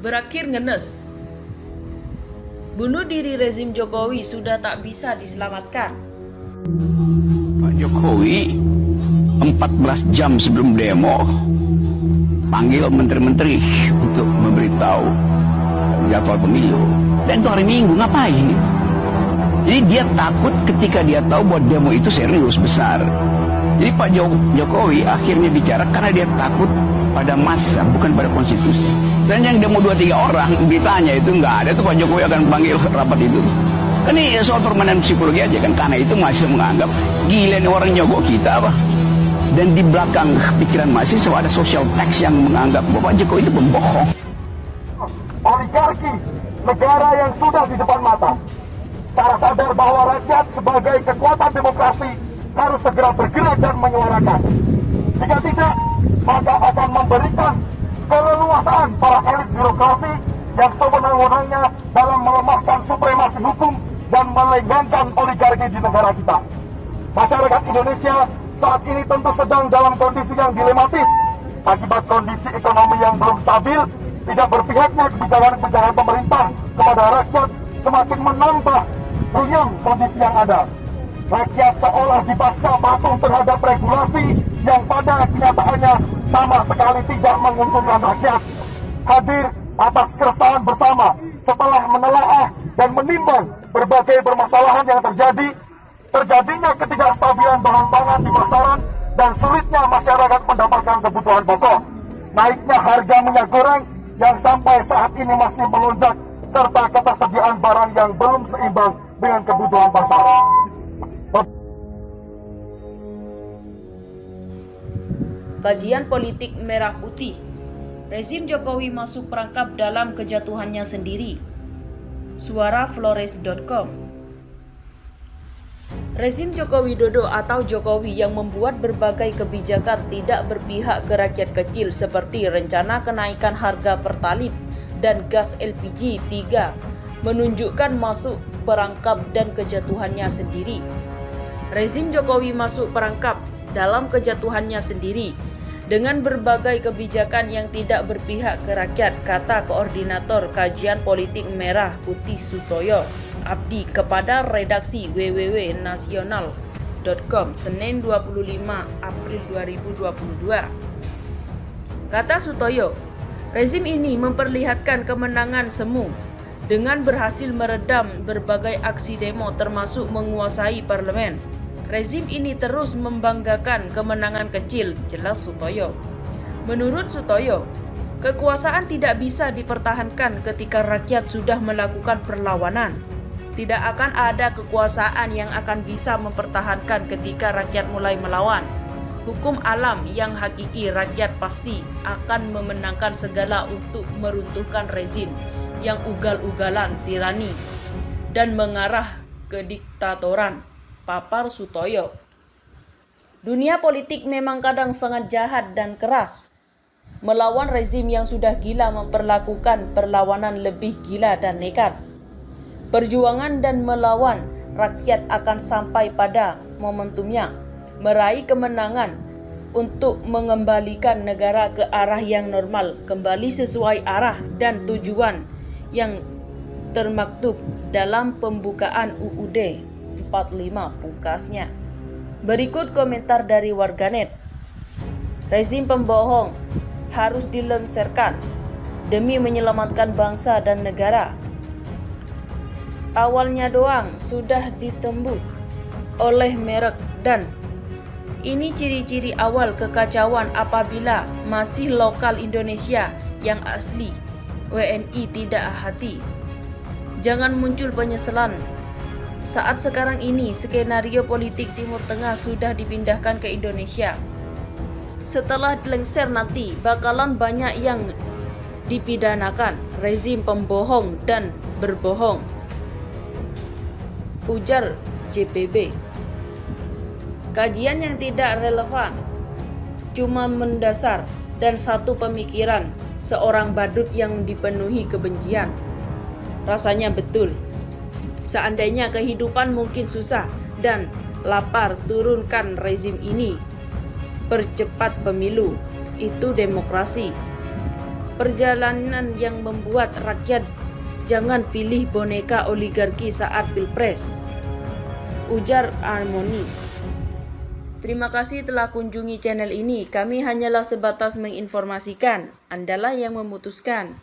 Berakhir ngenes. Bunuh diri rezim Jokowi sudah tak bisa diselamatkan. Pak Jokowi 14 jam sebelum demo panggil menteri-menteri untuk memberitahu jadwal pemilu. Dan itu hari Minggu, ngapain? Jadi dia takut ketika dia tahu bahwa demo itu serius, besar. Jadi Pak Jokowi akhirnya bicara karena dia takut pada massa, bukan pada konstitusi. Dan yang demo 2-3 orang, beritanya itu nggak ada tuh Pak Jokowi akan panggil rapat itu. Kan ini soal permainan psikologi aja kan, karena itu masih menganggap gila nih orang nyogok kita apa. Dan di belakang pikiran mahasiswa ada social text yang menganggap bahwa Pak Jokowi itu pembohong. Oligarki negara yang sudah di depan mata secara sadar bahwa rakyat sebagai kekuatan demokrasi harus segera bergerak dan menyuarakan. Jika tidak, maka akan memberikan keleluasaan para elit birokrasi yang sewenang-wenangnya dalam melemahkan supremasi hukum dan melenggangkan oligarki di negara kita. Masyarakat Indonesia saat ini tentu sedang dalam kondisi yang dilematis akibat kondisi ekonomi yang belum stabil. Tidak berpihaknya kebijakan-kebijakan pemerintah kepada rakyat semakin menambah runyam kondisi yang ada. Rakyat seolah dipaksa patuh terhadap regulasi yang pada kenyataannya sama sekali tidak menguntungkan rakyat. Hadir atas keresahan bersama setelah menelaah dan menimbang berbagai permasalahan yang terjadinya ketidakstabilan bahan pangan di pasaran dan sulitnya masyarakat mendapatkan kebutuhan pokok, naiknya harga minyak goreng yang sampai saat ini masih melonjak, serta ketersediaan barang yang belum seimbang dengan kebutuhan pasar. Kajian politik merah putih. Rezim Jokowi masuk perangkap dalam kejatuhannya sendiri. Suaraflores.com. Rezim Joko Widodo atau Jokowi yang membuat berbagai kebijakan tidak berpihak ke rakyat kecil seperti rencana kenaikan harga Pertalite dan gas LPG 3 menunjukkan masuk perangkap dan kejatuhannya sendiri. Rezim Jokowi masuk perangkap dalam kejatuhannya sendiri dengan berbagai kebijakan yang tidak berpihak ke rakyat, kata Koordinator Kajian Politik Merah Putih Sutoyo Abdi kepada redaksi www.nasional.com Senin 25 April 2022. Kata Sutoyo, rezim ini memperlihatkan kemenangan semu dengan berhasil meredam berbagai aksi demo termasuk menguasai parlemen. Rezim ini terus membanggakan kemenangan kecil, jelas Sutoyo. Menurut Sutoyo, kekuasaan tidak bisa dipertahankan ketika rakyat sudah melakukan perlawanan. Tidak akan ada kekuasaan yang akan bisa mempertahankan ketika rakyat mulai melawan. Hukum alam yang hakiki, rakyat pasti akan memenangkan segala untuk meruntuhkan rezim yang ugal-ugalan, tirani, dan mengarah ke diktatoran, papar Sutoyo. Dunia politik memang kadang sangat jahat dan keras. Melawan rezim yang sudah gila memperlakukan perlawanan lebih gila dan nekat. Perjuangan dan melawan rakyat akan sampai pada momentumnya, meraih kemenangan untuk mengembalikan negara ke arah yang normal, kembali sesuai arah dan tujuan yang termaktub dalam pembukaan UUD 45 pungkasnya. Berikut komentar dari warganet. Rezim pembohong harus dilengsarkan demi menyelamatkan bangsa dan negara. Awalnya doang sudah ditembus oleh merek dan ini ciri-ciri awal kekacauan apabila masih lokal Indonesia yang asli WNI tidak hati. Jangan muncul penyesalan. Saat sekarang ini skenario politik Timur Tengah sudah dipindahkan ke Indonesia. Setelah lengser nanti bakalan banyak yang dipidanakan, rezim pembohong dan berbohong, ujar JPB. Kajian yang tidak relevan, cuma mendasar dan satu pemikiran seorang badut yang dipenuhi kebencian. Rasanya betul. Seandainya kehidupan mungkin susah dan lapar, turunkan rezim ini. Percepat pemilu, itu demokrasi. perjalanan yang membuat rakyat jangan pilih boneka oligarki saat Pilpres, ujar Armoni. Terima kasih telah kunjungi channel ini. Kami hanyalah sebatas menginformasikan. Andalah yang memutuskan.